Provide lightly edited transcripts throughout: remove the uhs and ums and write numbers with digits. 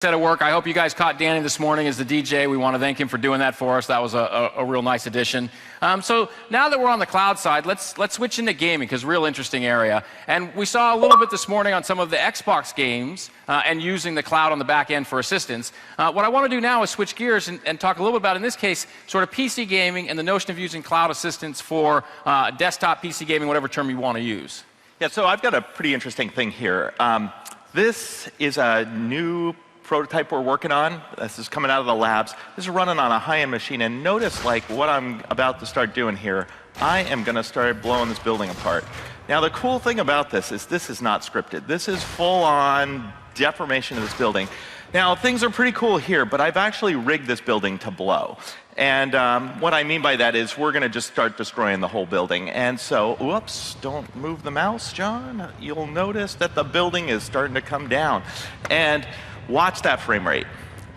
Set of work. I hope you guys caught Danny this morning as the DJ. We want to thank him for doing that for us. That was a real nice addition. So now that we're on the cloud side, let's switch into gaming, because real interesting area. And we saw a little bit this morning on some of the Xbox games and using the cloud on the back end for assistance. What I want to do now is switch gears and talk a little bit about, in this case, sort of PC gaming and the notion of using cloud assistance for desktop PC gaming, whatever term you want to use. Yeah, so I've got a pretty interesting thing here. This is a new prototype we're working on. This is coming out of the labs. This is running on a high-end machine, and notice like what I'm about to start doing here. I am going to start blowing this building apart. Now the cool thing about this is not scripted. This is full-on deformation of this building. Now things are pretty cool here, but I've actually rigged this building to blow. And what I mean by that is we're going to just start destroying the whole building. And so, whoops, don't move the mouse, John. You'll notice that the building is starting to come down. And watch that frame rate.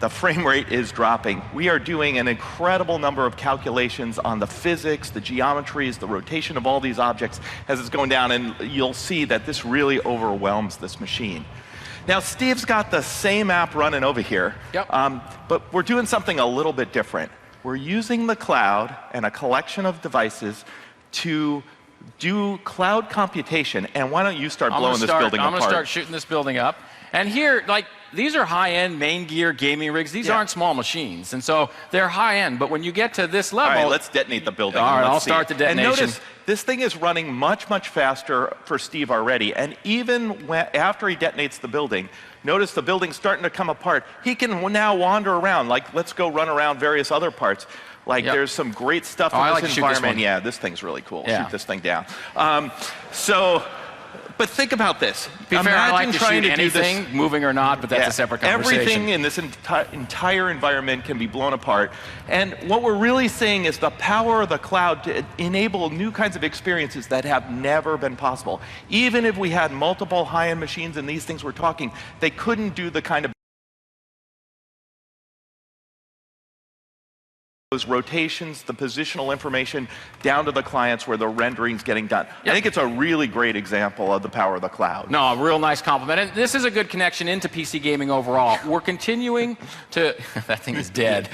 The frame rate is dropping. We are doing an incredible number of calculations on the physics, the geometries, the rotation of all these objects as it's going down, and you'll see that this really overwhelms this machine. Now, Steve's got the same app running over here, but we're doing something a little bit different. We're using the cloud and a collection of devices to do cloud computation. And why don't you start blowing this building apart? I'm going to start shooting this building up. And here, like, these are high-end main gear gaming rigs. These aren't small machines, and so they're high-end. But when you get to this level, all right, let's detonate the building. All right, I'll start the detonation. And notice this thing is running much, much faster for Steve already. And even after he detonates the building, notice the building's starting to come apart. He can now wander around. Like, let's go run around various other parts. Like, there's some great stuff in this environment. Yeah, this thing's really cool. Shoot this thing down. But think about this. Be fair, I like to shoot anything, moving or not, but that's a separate conversation. Everything in this entire environment can be blown apart. And what we're really seeing is the power of the cloud to enable new kinds of experiences that have never been possible. Even if we had multiple high-end machines and these things we're talking, they couldn't do the kind of those rotations, the positional information, down to the clients where the rendering's getting done. I think it's a really great example of the power of the cloud. No, a real nice compliment. And this is a good connection into PC gaming overall. We're continuing to... that thing is dead.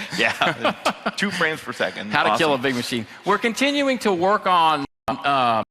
2 frames per second. How to kill a big machine. We're continuing to work on...